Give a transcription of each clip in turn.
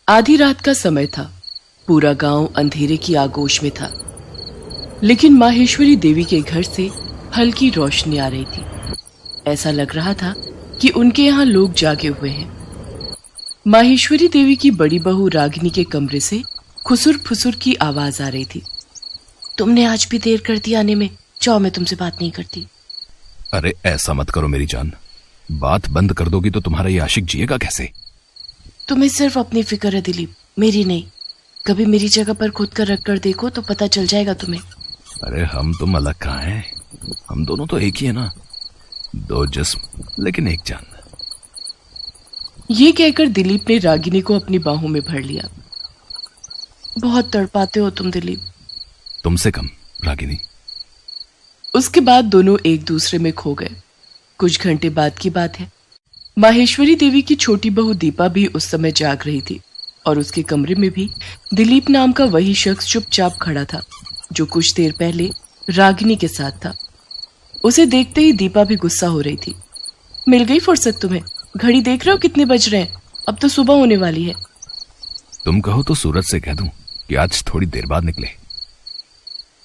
आधी रात का समय था। पूरा गांव अंधेरे की आगोश में था, लेकिन माहेश्वरी देवी के घर से हल्की रोशनी आ रही थी। ऐसा लग रहा था कि उनके यहाँ लोग जागे हुए हैं। माहेश्वरी देवी की बड़ी बहू रागिनी के कमरे से खुसुर फुसुर की आवाज आ रही थी। तुमने आज भी देर कर दी आने में। जाओ, मैं तुमसे बात नहीं करती। अरे ऐसा मत करो मेरी जान, बात बंद कर दोगी तो तुम्हारा ये आशिक जिएगा कैसे? तुम्हें सिर्फ अपनी फिक्र है दिलीप, मेरी नहीं। कभी मेरी जगह पर खुद कर रख कर देखो तो पता चल जाएगा तुम्हें। अरे हम तुम अलग कहाँ हैं? हम दोनों तो एक ही है ना, दो जिस्म लेकिन एक जान। ये कहकर दिलीप ने रागिनी को अपनी बाहों में भर लिया। बहुत तड़पाते हो तुम दिलीप। तुमसे कम रागिनी। उसके बाद दोनों एक दूसरे में खो गए। कुछ घंटे बाद की बात है। माहेश्वरी देवी की छोटी बहू दीपा भी उस समय जाग रही थी और उसके कमरे में भी दिलीप नाम का वही शख्स चुपचाप खड़ा था जो कुछ देर पहले रागिनी के साथ था। उसे देखते ही दीपा भी गुस्सा हो रही थी। मिल गई फुर्सत तुम्हें? घड़ी देख रहे हो कितने बज रहे हैं? अब तो सुबह होने वाली है। तुम कहो तो सूरज से कह दूं कि आज थोड़ी देर बाद निकले।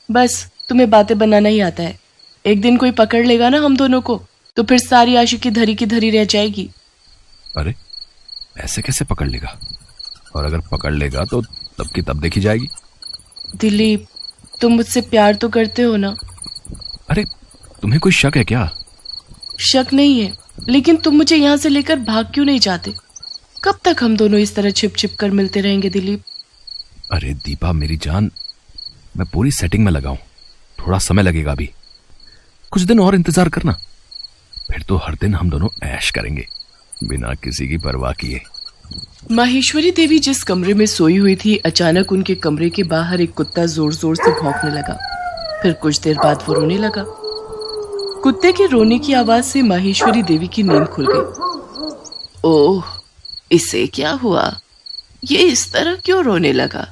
बस तुम्हें बातें बनाना ही आता है। एक दिन कोई पकड़ लेगा ना हम दोनों को, तो फिर सारी आशिकी धरी की धरी रह जाएगी। अरे ऐसे कैसे पकड़ लेगा? और अगर पकड़ लेगा तो तब की तब देखी जाएगी। दिलीप, तुम मुझसे प्यार तो करते हो ना? अरे तुम्हें कोई शक है क्या? शक नहीं है, लेकिन तुम मुझे यहाँ से लेकर भाग क्यों नहीं जाते? कब तक हम दोनों इस तरह छिप छिप कर मिलते रहेंगे दिलीप? अरे दीपा मेरी जान, मैं पूरी सेटिंग में लगा हूं। थोड़ा समय लगेगा अभी, कुछ दिन और इंतजार करना, फिर तो हर दिन हम दोनों ऐश करेंगे बिना किसी की परवाह किए। माहेश्वरी देवी जिस कमरे में सोई हुई थी, अचानक उनके कमरे के बाहर एक कुत्ता जोर जोर से भौंकने लगा। फिर कुछ देर बाद वो रोने लगा। कुत्ते के रोने की आवाज से माहेश्वरी देवी की नींद खुल गई। ओह, इसे क्या हुआ? ये इस तरह क्यों रोने लगा?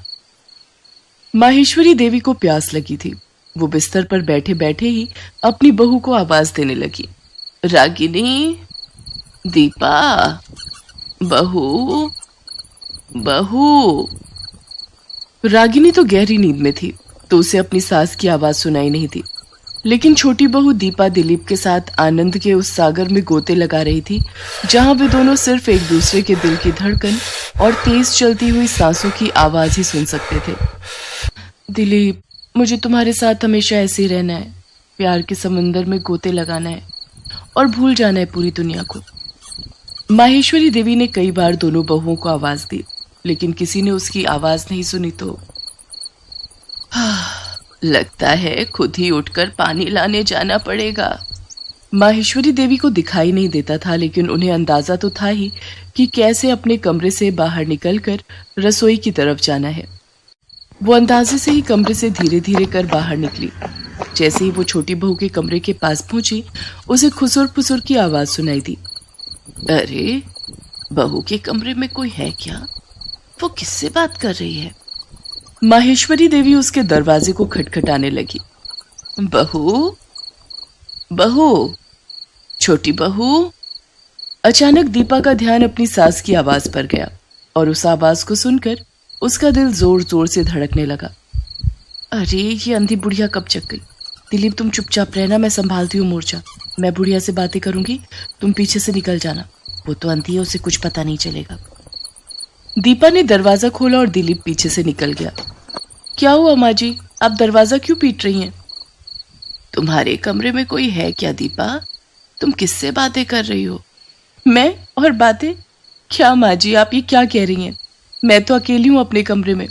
माहेश्वरी देवी को प्यास लगी थी। वो बिस्तर पर बैठे बैठे ही अपनी बहू को आवाज देने लगी। रागिनी, दीपा, बहू, बहू। रागिनी तो गहरी नींद में थी, तो उसे अपनी सास की आवाज सुनाई नहीं थी। लेकिन छोटी बहू दीपा दिलीप के साथ आनंद के उस सागर में गोते लगा रही थी, जहां वे दोनों सिर्फ एक दूसरे के दिल की धड़कन और तेज चलती हुई सांसों की आवाज ही सुन सकते थे। दिलीप, मुझे तुम्हारे साथ हमेशा ऐसे ही रहना है। प्यार के समंदर में गोते लगाना है और भूल जाना है पूरी दुनिया को। माहेश्वरी देवी ने कई बार दोनों बहुओं को आवाज दी, लेकिन किसी ने उसकी आवाज नहीं सुनी। तो लगता है खुद ही उठकर पानी लाने जाना पड़ेगा। माहेश्वरी देवी को दिखाई नहीं देता था, लेकिन उन्हें अंदाजा तो था ही कि कैसे अपने कमरे से बाहर निकलकर रसोई की तरफ जाना है। वो अंदाजे से ही कमरे से धीरे धीरे कर बाहर निकली। जैसे ही वो छोटी बहू के कमरे के पास पहुंची, उसे खुसुर फुसुर की आवाज सुनाई दी। अरे, बहू के कमरे में कोई है क्या? वो किससे बात कर रही है? माहेश्वरी देवी उसके दरवाजे को खटखटाने लगी। बहू, बहू, छोटी बहू। अचानक दीपा का ध्यान अपनी सास की आवाज पर गया और उस आवाज को सुनकर उसका दिल जोर जोर से धड़कने लगा। अरे, ये अंधी बुढ़िया कब जग गई? दिलीप, तुम चुपचाप रहना, मैं संभालती हूँ मोर्चा। मैं बुढ़िया से बातें करूंगी, तुम पीछे से निकल जाना। वो तो अंधी है, उसे कुछ पता नहीं चलेगा। दीपा ने दरवाजा खोला और दिलीप पीछे से निकल गया। क्या हुआ माँ जी, आप दरवाजा क्यों पीट रही हैं? तुम्हारे कमरे में कोई है क्या दीपा? तुम किससे बातें कर रही हो? मैं और बातें? क्या माँ जी, आप ये क्या कह रही हैं? मैं तो अकेली हूं अपने कमरे में।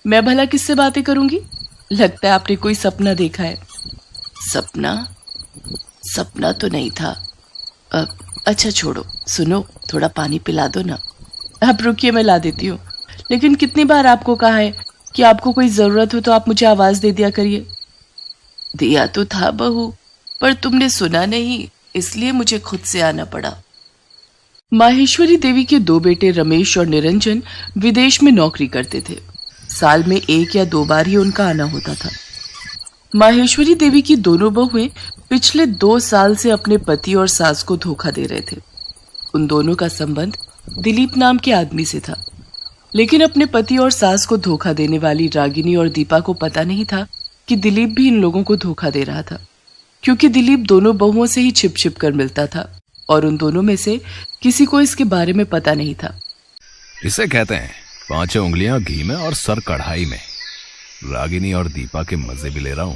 मैं भला किससे बातें करूंगी? लगता है आपने कोई सपना देखा है। सपना? सपना तो नहीं था। अच्छा छोड़ो, सुनो, थोड़ा पानी पिला दो ना। आप रुकिए, मैं ला देती हूँ। लेकिन कितनी बार आपको कहा है कि आपको कोई जरूरत हो तो आप मुझे आवाज दे दिया करिए। दिया तो था बहू, पर तुमने सुना नहीं, इसलिए मुझे खुद से आना पड़ा। माहेश्वरी देवी के दो बेटे रमेश और निरंजन विदेश में नौकरी करते थे। साल में 1 या 2 बार ही उनका आना होता था। माहेश्वरी देवी की दोनों बहुएं पिछले 2 साल से अपने पति और सास को धोखा दे रहे थे। उन दोनों का संबंध दिलीप नाम के आदमी से था। लेकिन अपने पति और सास को धोखा देने वाली रागिनी और दीपा को पता नहीं था कि दिलीप भी इन लोगों को धोखा दे रहा था, क्योंकि दिलीप दोनों बहुओं से ही छिप छिप कर मिलता था और उन दोनों में से किसी को इसके बारे में पता नहीं था। इसे कहते हैं 5 उंगलियां घी में और सर कढ़ाई में। रागिनी और दीपा के मजे भी ले रहा हूं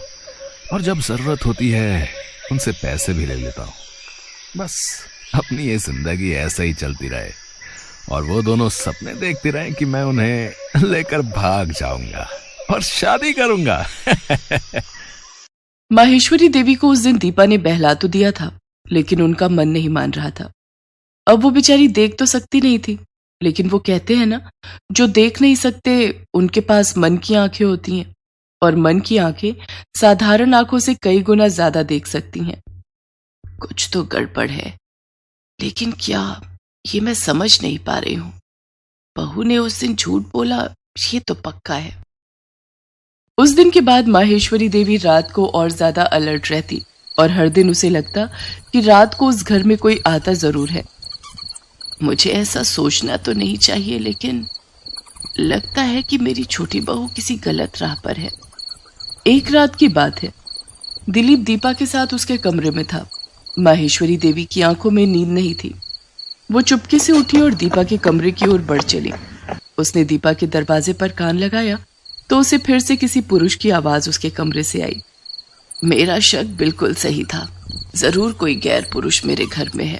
और जब जरूरत होती है उनसे पैसे भी ले लेता हूं। बस अपनी ये जिंदगी ऐसे ही चलती रहे और वो दोनों सपने देखते रहे कि मैं उन्हें लेकर भाग जाऊंगा और शादी करूंगा। माहेश्वरी देवी को उस दिन दीपा ने बहला तो दिया था, लेकिन उनका मन नहीं मान रहा था। अब वो बेचारी देख तो सकती नहीं थी, लेकिन वो कहते हैं ना, जो देख नहीं सकते उनके पास मन की आंखें होती हैं, और मन की आंखें साधारण आंखों से कई गुना ज्यादा देख सकती हैं। कुछ तो गड़बड़ है, लेकिन क्या, ये मैं समझ नहीं पा रही हूं। बहू ने उस दिन झूठ बोला, ये तो पक्का है। उस दिन के बाद माहेश्वरी देवी रात को और ज्यादा अलर्ट रहती और हर दिन उसे लगता कि रात को उस घर में कोई आता जरूर है। मुझे ऐसा सोचना तो नहीं चाहिए, लेकिन लगता है कि मेरी छोटी बहू किसी गलत राह पर है। एक रात की बात है, दिलीप दीपा के साथ उसके कमरे में था। माहेश्वरी देवी की आंखों में नींद नहीं थी। वो चुपके से उठी और दीपा के कमरे की ओर बढ़ चली। उसने दीपा के दरवाजे पर कान लगाया तो उसे फिर से किसी पुरुष की आवाज उसके कमरे से आई। मेरा शक बिल्कुल सही था, जरूर कोई गैर पुरुष मेरे घर में है।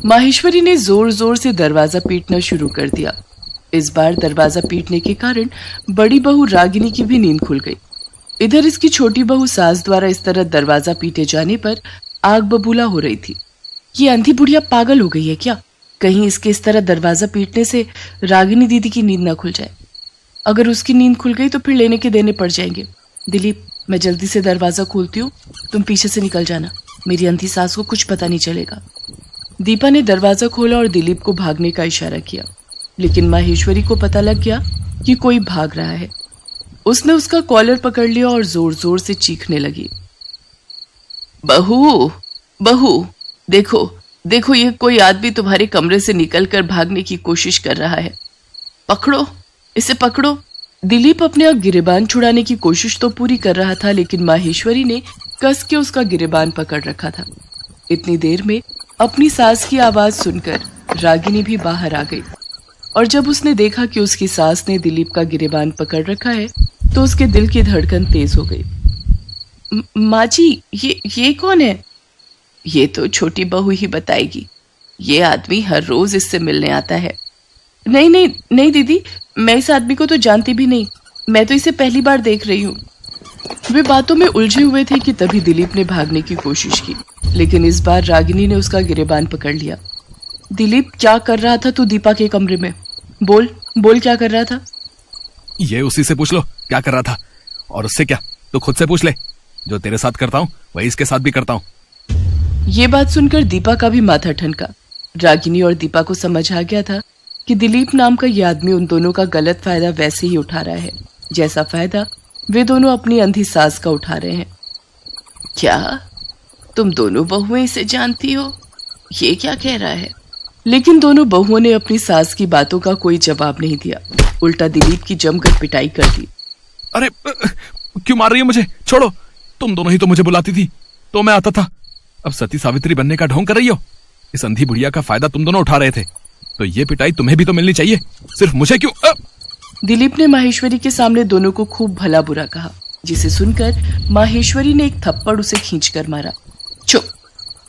माहेश्वरी ने जोर जोर से दरवाजा पीटना शुरू कर दिया। इस बार दरवाजा पीटने के कारण बड़ी बहू रागिनी की भी नींद खुल गई। इधर इसकी छोटी बहू सास द्वारा इस तरह दरवाजा पीटे जाने पर आग बबूला हो रही थी। ये अंधी बुढ़िया पागल हो गई है क्या? कहीं इसके इस तरह दरवाजा पीटने से रागिनी दीदी की नींद ना खुल जाए। अगर उसकी नींद खुल गई तो फिर लेने के देने पड़ जाएंगे। दिलीप, मैं जल्दी से दरवाजा खोलती हूँ, तुम पीछे से निकल जाना। मेरी अंधी सास को कुछ पता नहीं चलेगा। दीपा ने दरवाजा खोला और दिलीप को भागने का इशारा किया, लेकिन माहेश्वरी को पता लग गया कि कोई भाग रहा है। उसने उसका कॉलर पकड़ लिया और जोर जोर से चीखने लगी, बहू बहू, देखो देखो, ये कोई आदमी तुम्हारे कमरे से निकलकर भागने की कोशिश कर रहा है। पकड़ो इसे, पकड़ो। दिलीप अपने गिरेबान छुड़ाने की कोशिश तो पूरी कर रहा था, लेकिन माहेश्वरी ने कस के उसका गिरेबान पकड़ रखा था। इतनी देर में अपनी सास की आवाज सुनकर रागिनी भी बाहर आ गई, और जब उसने देखा कि उसकी सास ने दिलीप का गिरेबान पकड़ रखा है तो उसके दिल की धड़कन तेज हो गई। माँ जी, ये कौन है? ये तो छोटी बहू ही बताएगी। ये आदमी हर रोज इससे मिलने आता है। नहीं नहीं नहीं दीदी, मैं इस आदमी को तो जानती भी नहीं, मैं तो इसे पहली बार देख रही हूँ। वे बातों में उलझे हुए थे कि तभी दिलीप ने भागने की कोशिश की, लेकिन इस बार रागिनी ने उसका गिरेबान पकड़ लिया। दिलीप, क्या कर रहा था तू दीपा के कमरे में? बोल बोल, क्या कर रहा था? ये उसी से पूछ लो क्या कर रहा था, और उससे क्या तो खुद से पूछ ले। जो तेरे साथ करता हूँ वही इसके साथ भी करता हूँ। ये बात सुनकर दीपा का भी माथा ठनका। रागिनी और दीपा को समझ आ गया था कि दिलीप नाम का ये आदमी उन दोनों का गलत फायदा वैसे ही उठा रहा है जैसा फायदा वे दोनों अपनी अंधी सास का उठा रहे हैं। क्या तुम दोनों बहुएं इसे जानती हो? ये क्या कह रहा है? लेकिन दोनों बहुओं ने अपनी सास की बातों का कोई जवाब नहीं दिया, उल्टा दिलीप की जमकर पिटाई कर दी। अरे क्यों मार रही हो मुझे? छोड़ो, तुम दोनों ही तो मुझे बुलाती थी तो मैं आता था। अब सती सावित्री बनने का ढोंग कर रही हो। इस अंधी बुढ़िया का फायदा तुम दोनों उठा रहे थे, तो ये पिटाई तुम्हें भी तो मिलनी चाहिए, सिर्फ मुझे क्यों? दिलीप ने माहेश्वरी के सामने दोनों को खूब भला बुरा कहा, जिसे सुनकर माहेश्वरी ने एक थप्पड़ उसे खींचकर मारा। चुप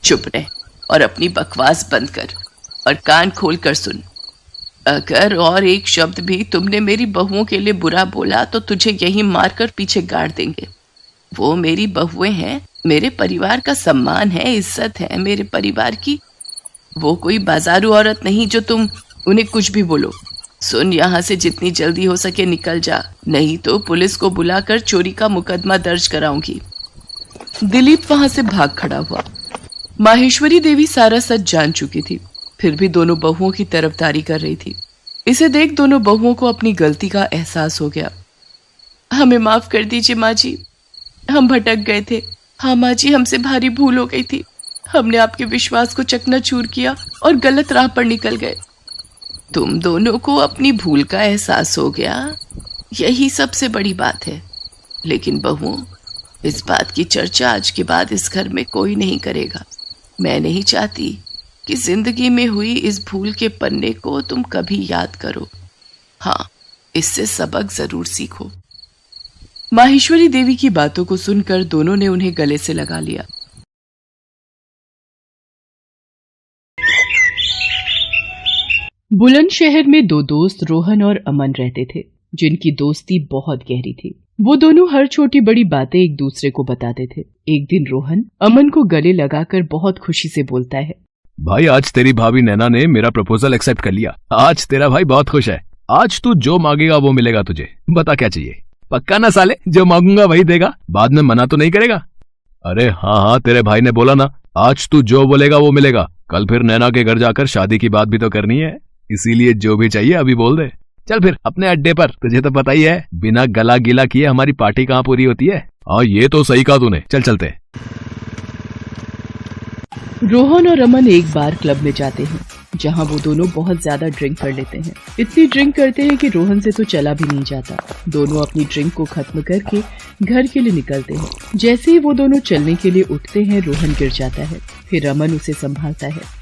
चुप रह और अपनी बकवास बंद कर और कान खोल कर सुन। अगर और एक शब्द भी तुमने मेरी बहुओं के लिए बुरा बोला तो तुझे यहीं मारकर पीछे गाड़ देंगे। वो मेरी बहुएं हैं, मेरे परिवार का सम्मान है, इज्जत है मेरे परिवार की। वो कोई बाजारू औरत नहीं जो तुम उन्हें कुछ भी बोलो। सुन, यहाँ से जितनी जल्दी हो सके निकल जा, नहीं तो पुलिस को बुलाकर चोरी का मुकदमा दर्ज कराऊंगी। दिलीप वहां से भाग खड़ा हुआ। माहेश्वरी देवी सारा सच जान चुकी थी, फिर भी दोनों बहुओं की तरफदारी कर रही थी। इसे देख दोनों बहुओं को अपनी गलती का एहसास हो गया। हमें माफ कर दीजिए माँ जी, हम भटक गए थे। हाँ माँ जी, हमसे भारी भूल हो गई थी। हमने आपके विश्वास को चकनाचूर किया और गलत राह पर निकल गए। तुम दोनों को अपनी भूल का एहसास हो गया, यही सबसे बड़ी बात है। लेकिन बहुओं, इस बात की चर्चा आज के बाद इस घर में कोई नहीं करेगा। मैं नहीं चाहती कि जिंदगी में हुई इस भूल के पन्ने को तुम कभी याद करो। हाँ, इससे सबक जरूर सीखो। माहेश्वरी देवी की बातों को सुनकर दोनों ने उन्हें गले से लगा लिया। बुलंदशहर में दो दोस्त रोहन और अमन रहते थे, जिनकी दोस्ती बहुत गहरी थी। वो दोनों हर छोटी बड़ी बातें एक दूसरे को बताते थे। एक दिन रोहन अमन को गले लगाकर बहुत खुशी से बोलता है, भाई आज तेरी भाभी नैना ने मेरा प्रपोजल एक्सेप्ट कर लिया। आज तेरा भाई बहुत खुश है। आज तू जो मांगेगा वो मिलेगा तुझे। बता क्या चाहिए? पक्का ना साले, जो मांगूंगा वही देगा? बाद में मना तो नहीं करेगा? अरे हाँ, तेरे भाई ने बोला ना, आज तू जो बोलेगा वो मिलेगा। कल फिर नैना के घर जाकर शादी की बात भी तो करनी है, इसीलिए जो भी चाहिए अभी बोल दे। चल फिर अपने अड्डे पर। तुझे तो पता ही है, बिना गला गीला किए हमारी पार्टी कहाँ पूरी होती है। हाँ, ये तो सही कहा तूने। चल चलते। रोहन और अमन एक बार क्लब में जाते हैं, जहां वो दोनों बहुत ज्यादा ड्रिंक कर लेते हैं। इतनी ड्रिंक करते हैं कि रोहन से तो चला भी नहीं जाता। दोनों अपनी ड्रिंक को खत्म करके घर के लिए निकलते हैं। जैसे ही वो दोनों चलने के लिए उठते हैं, रोहन गिर जाता है। फिर अमन उसे संभालता है।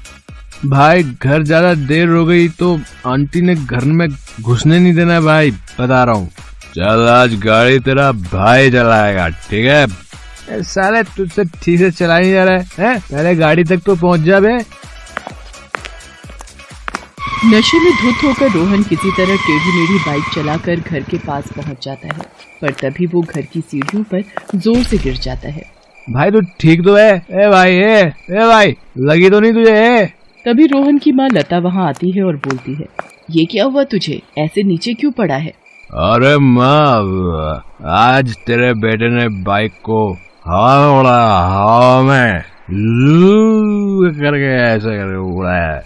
भाई घर ज्यादा देर हो गई तो आंटी ने घर में घुसने नहीं देना भाई, बता रहा हूँ। चल आज गाड़ी तेरा भाई चलाएगा, ठीक है? साले तुझसे ठीक से चला नहीं जा रहा है? पहले गाड़ी तक तो पहुँच जा बे। नशे में धुत होकर रोहन किसी तरह टेढ़ी मेढ़ी बाइक चलाकर घर के पास पहुंच जाता है, पर तभी वो घर की सीढ़ियों पर जोर से गिर जाता है। भाई तू ठीक तो है? ए भाई, ए भाई, लगी तो नहीं तुझे? तभी रोहन की माँ लता वहाँ आती है और बोलती है, ये क्या हुआ तुझे? ऐसे नीचे क्यों पड़ा है? अरे माँ, आज तेरे बेटे ने बाइक को हवा में करके ऐसे करके उड़ाया है।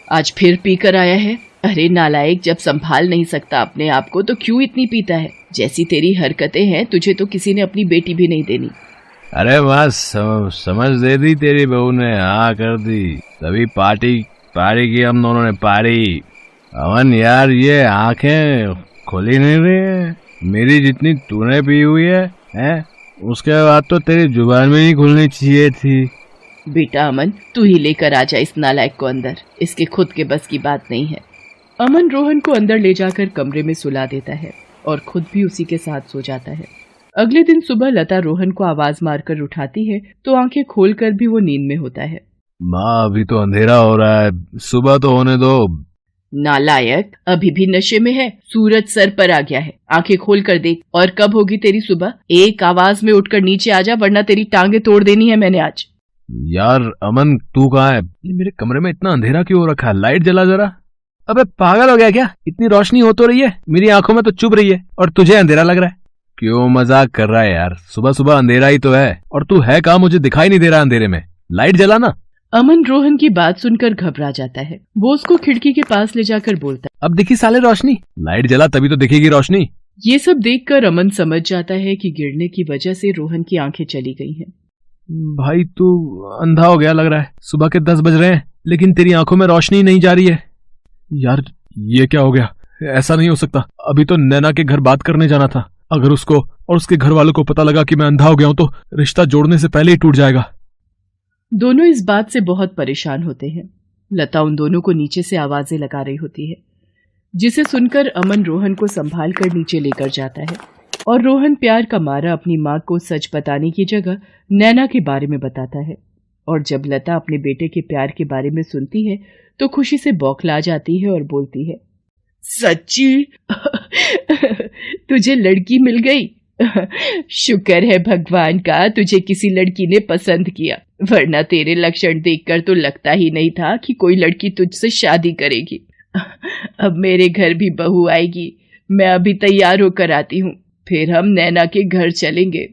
आज फिर पीकर आया है? अरे नालायक, जब संभाल नहीं सकता अपने आप को तो क्यों इतनी पीता है? जैसी तेरी हरकतें हैं, तुझे तो किसी ने अपनी बेटी भी नहीं देनी। अरे माँ, समझ दे दी तेरी बहू ने, हाँ कर दी। तभी पार्टी की हम दोनों ने पारी। अमन यार, ये आंखें खोली नहीं रही है। मेरी जितनी तूने पी हुई है, उसके बाद तो तेरी जुबान में नहीं खुलनी चाहिए थी। बेटा अमन, तू ही लेकर आ जा इस नालायक को अंदर। इसके खुद के बस की बात नहीं है। अमन रोहन को अंदर ले जाकर कमरे में सुला देता है और खुद भी उसी के साथ सो जाता है। अगले दिन सुबह लता रोहन को आवाज मारकर उठाती है तो आंखें खोलकर भी वो नींद में होता है। माँ, अभी तो अंधेरा हो रहा है, सुबह तो होने दो। नालायक, अभी भी नशे में है। सूरज सर पर आ गया है, आंखें खोल कर देख। और कब होगी तेरी सुबह? एक आवाज में उठकर नीचे आ जा, वरना तेरी टांगे तोड़ देनी है मैंने आज। यार अमन, तू कहाँ है? मेरे कमरे में इतना अंधेरा क्यों हो रखा है? लाइट जला जरा। अबे पागल हो गया क्या? इतनी रोशनी हो तो रही है, मेरी आंखों में तो चुभ रही है, और तुझे अंधेरा लग रहा है। क्यों मजाक कर रहा है यार? सुबह सुबह अंधेरा ही तो है, और तू है कहाँ? मुझे दिखाई नहीं दे रहा अंधेरे में। लाइट जला ना। अमन रोहन की बात सुनकर घबरा जाता है। वो उसको खिड़की के पास ले जाकर बोलता है, अब दिखी साले रोशनी? लाइट जला तभी तो दिखेगी रोशनी। ये सब देखकर अमन समझ जाता है कि गिरने की वजह से रोहन की आंखें चली गई हैं। भाई तू अंधा हो गया लग रहा है। सुबह के 10 बज रहे हैं, लेकिन तेरी आंखों में रोशनी नहीं जा रही है। यार ये क्या हो गया? ऐसा नहीं हो सकता। अभी तो नैना के घर बात करने जाना था। अगर उसको और उसके घर वालों को पता लगा कि मैं अंधा हो गया हूं तो रिश्ता जोड़ने से पहले ही टूट जाएगा। दोनों इस बात से बहुत परेशान होते हैं। लता उन दोनों को नीचे से आवाजें लगा रही होती है, जिसे सुनकर अमन रोहन को संभाल कर नीचे लेकर जाता है और रोहन प्यार का मारा अपनी माँ को सच बताने की जगह नैना के बारे में बताता है। और जब लता अपने बेटे के प्यार के बारे में सुनती है तो खुशी से बौखला जाती है और बोलती है, सच्ची तुझे लड़की मिल गई? शुक्र है भगवान का तुझे किसी लड़की ने पसंद किया, वरना तेरे लक्षण देखकर तो लगता ही नहीं था कि कोई लड़की तुझसे शादी करेगी। अब मेरे घर भी बहू आएगी। मैं अभी तैयार होकर आती हूँ, फिर हम नैना के घर चलेंगे।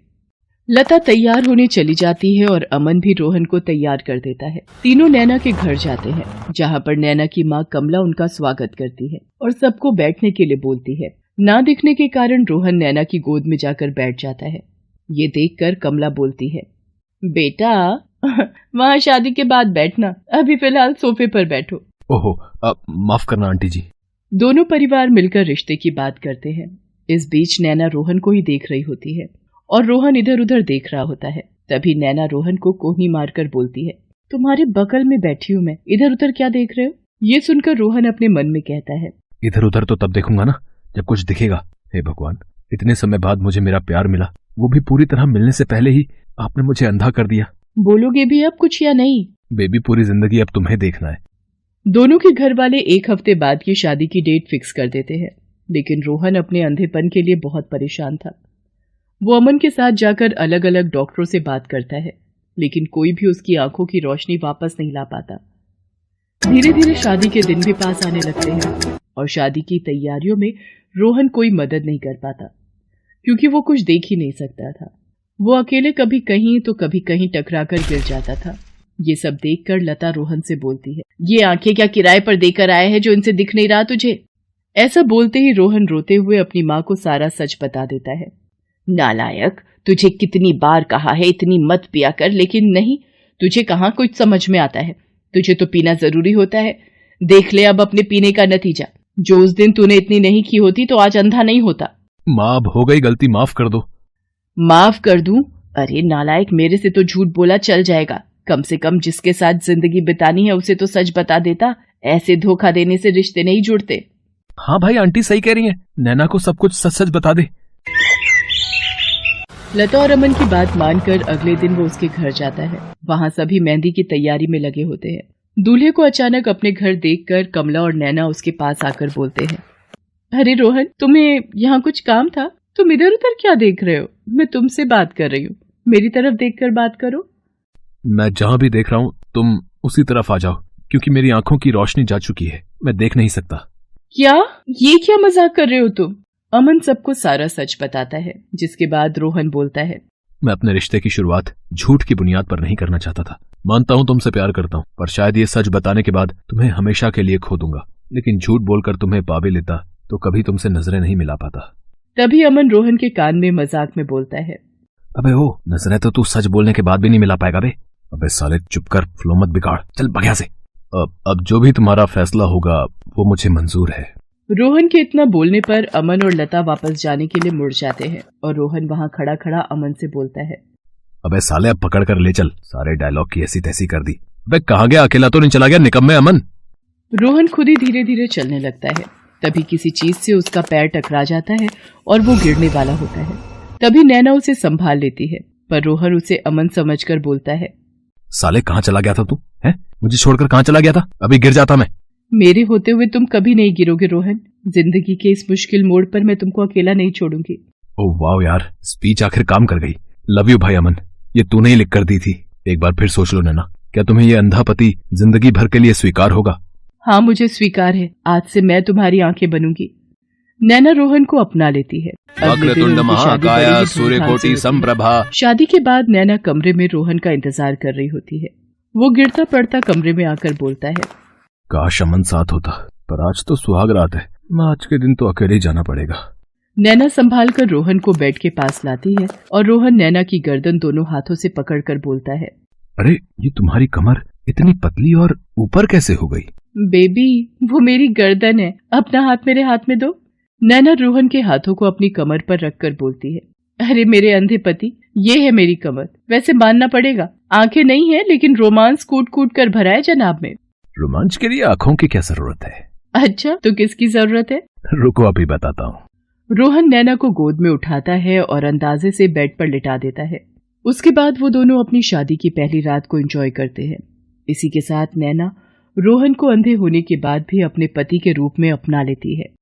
लता तैयार होने चली जाती है और अमन भी रोहन को तैयार कर देता है। तीनों नैना के घर जाते हैं, जहाँ पर नैना की माँ कमला उनका स्वागत करती है और सबको बैठने के लिए बोलती है। ना दिखने के कारण रोहन नैना की गोद में जाकर बैठ जाता है। ये देखकर कमला बोलती है, बेटा वहाँ शादी के बाद बैठना, अभी फिलहाल सोफे पर बैठो। ओहो, माफ करना आंटी जी, दोनों परिवार मिलकर रिश्ते की बात करते हैं। इस बीच नैना रोहन को ही देख रही होती है और रोहन इधर उधर देख रहा होता है। तभी नैना रोहन को कोहनी मारकर बोलती है, तुम्हारे बगल में बैठी हूँ मैं, इधर उधर क्या देख रहे हो? ये सुनकर रोहन अपने मन में कहता है, इधर उधर तो तब देखूंगा ना जब कुछ दिखेगा। हे भगवान, इतने समय बाद मुझे मेरा प्यार मिला, वो भी पूरी तरह मिलने से पहले ही आपने मुझे अंधा कर दिया। बोलोगे भी अब कुछ या नहीं? बेबी, पूरी जिंदगी अब तुम्हें देखना है। दोनों के घर वाले एक हफ्ते बाद की शादी की डेट फिक्स कर देते हैं, लेकिन रोहन अपने अंधेपन के लिए बहुत परेशान था। वो अमन के साथ जाकर अलग अलग डॉक्टरों से बात करता है, लेकिन कोई भी उसकी आंखों की रोशनी वापस नहीं ला पाता। धीरे धीरे शादी के दिन भी पास आने लगते हैं और शादी की तैयारियों में रोहन कोई मदद नहीं कर पाता, क्योंकि वो कुछ देख ही नहीं सकता था। वो अकेले कभी कहीं तो कभी कहीं टकराकर गिर जाता था। ये सब देखकर लता रोहन से बोलती है, ये आंखें क्या किराए पर देकर आए हैं जो इनसे दिख नहीं रहा तुझे? ऐसा बोलते ही रोहन रोते हुए अपनी माँ को सारा सच बता देता है। नालायक, तुझे कितनी बार कहा है इतनी मत पिया कर, लेकिन नहीं, तुझे कहाँ कुछ समझ में आता है। तुझे तो पीना जरूरी होता है। देख ले अब अपने पीने का नतीजा। जो उस दिन तूने इतनी नहीं की होती तो आज अंधा नहीं होता। माँ, अब हो गई गलती, माफ कर दो। माफ कर दूं? अरे नालायक, मेरे से तो झूठ बोला चल जाएगा। कम से कम जिसके साथ जिंदगी बितानी है उसे तो सच बता देता। ऐसे धोखा देने से रिश्ते नहीं जुड़ते। हाँ भाई, आंटी सही कह रही है, नैना को सब कुछ सच सच बता दे। लता और अमन की बात मानकर अगले दिन वो उसके घर जाता है। वहाँ सभी मेहंदी की तैयारी में लगे होते हैं। दूल्हे को अचानक अपने घर देखकर कमला और नैना उसके पास आकर बोलते हैं, अरे रोहन, तुम्हें यहाँ कुछ काम था? तुम इधर उधर क्या देख रहे हो? मैं तुमसे बात कर रही हूँ, मेरी तरफ देखकर बात करो। मैं जहाँ भी देख रहा हूँ तुम उसी तरफ आ जाओ, क्योंकि मेरी आंखों की रोशनी जा चुकी है, मैं देख नहीं सकता। क्या? ये क्या मजाक कर रहे हो तुम? अमन सबको सारा सच बताता है, जिसके बाद रोहन बोलता है, मैं अपने रिश्ते की शुरुआत झूठ की बुनियाद पर नहीं करना चाहता था। मानता हूँ तुमसे प्यार करता हूँ, पर शायद ये सच बताने के बाद तुम्हें हमेशा के लिए खो दूंगा। लेकिन झूठ बोलकर तुम्हें पा भी लेता तो कभी तुमसे नजरें नहीं मिला पाता। तभी अमन रोहन के कान में मजाक में बोलता है, अबे ओ, नजरें तो तू सच बोलने के बाद भी नहीं मिला पाएगा बे। अबे साले, चुप कर, फ्लो मत बिगाड़, चल भाग यहाँ से। अब जो भी तुम्हारा फैसला होगा वो मुझे मंजूर है। रोहन के इतना बोलने पर अमन और लता वापस जाने के लिए मुड़ जाते हैं और रोहन वहाँ खड़ा खड़ा अमन से बोलता है, अबे साले, अब पकड़ कर ले चल। सारे डायलॉग की ऐसी तैसी कर दी। अबे कहाँ गया? अकेला तो नहीं चला गया निकम्मे अमन? रोहन खुद ही धीरे धीरे चलने लगता है। तभी किसी चीज से उसका पैर टकरा जाता है और वो गिरने वाला होता है। तभी नैना उसे संभाल लेती है, पर रोहन उसे अमन समझकर बोलता है, साले कहाँ चला गया था तू? हैं? मुझे छोड़कर कहाँ चला गया था? अभी गिर जाता मैं। मेरे होते हुए तुम कभी नहीं गिरोगे रोहन। जिंदगी के इस मुश्किल मोड़ पर मैं तुमको अकेला नहीं छोड़ूंगी। ओह वाह यार, स्पीच आखिर काम कर गई। लव यू भाई अमन, ये तूने ही लिख कर दी थी। एक बार फिर सोच लो नैना, क्या तुम्हें ये अंधा पति जिंदगी भर के लिए स्वीकार होगा? हाँ, मुझे स्वीकार है। आज से मैं तुम्हारी आंखें बनूंगी। नैना रोहन को अपना लेती है। वक्रतुंड महाकाय सूर्यकोटि समप्रभा। शादी के बाद नैना कमरे में रोहन का इंतजार कर रही होती है। वो गिरता पड़ता कमरे में आकर बोलता है, काश अमन साथ होता, पर आज तो सुहाग रात है, मैं आज के दिन तो अकेले ही जाना पड़ेगा। नैना संभाल कर रोहन को बेड के पास लाती है और रोहन नैना की गर्दन दोनों हाथों से पकड़कर बोलता है, अरे ये तुम्हारी कमर इतनी पतली और ऊपर कैसे हो गई? बेबी, वो मेरी गर्दन है, अपना हाथ मेरे हाथ में दो। नैना रोहन के हाथों को अपनी कमर पर रखकर बोलती है, अरे मेरे अंधे पति, ये है मेरी कमर। वैसे मानना पड़ेगा, आंखें नहीं है, लेकिन रोमांस कूट कूट कर भरा है जनाब में। रोमांच के लिए आंखों की क्या जरूरत है? अच्छा, तो किसकी जरूरत है? रुको अभी बताता हूँ। रोहन नैना को गोद में उठाता है और अंदाजे से बेड पर लिटा देता है। उसके बाद वो दोनों अपनी शादी की पहली रात को एंजॉय करते हैं। इसी के साथ नैना रोहन को अंधे होने के बाद भी अपने पति के रूप में अपना लेती है।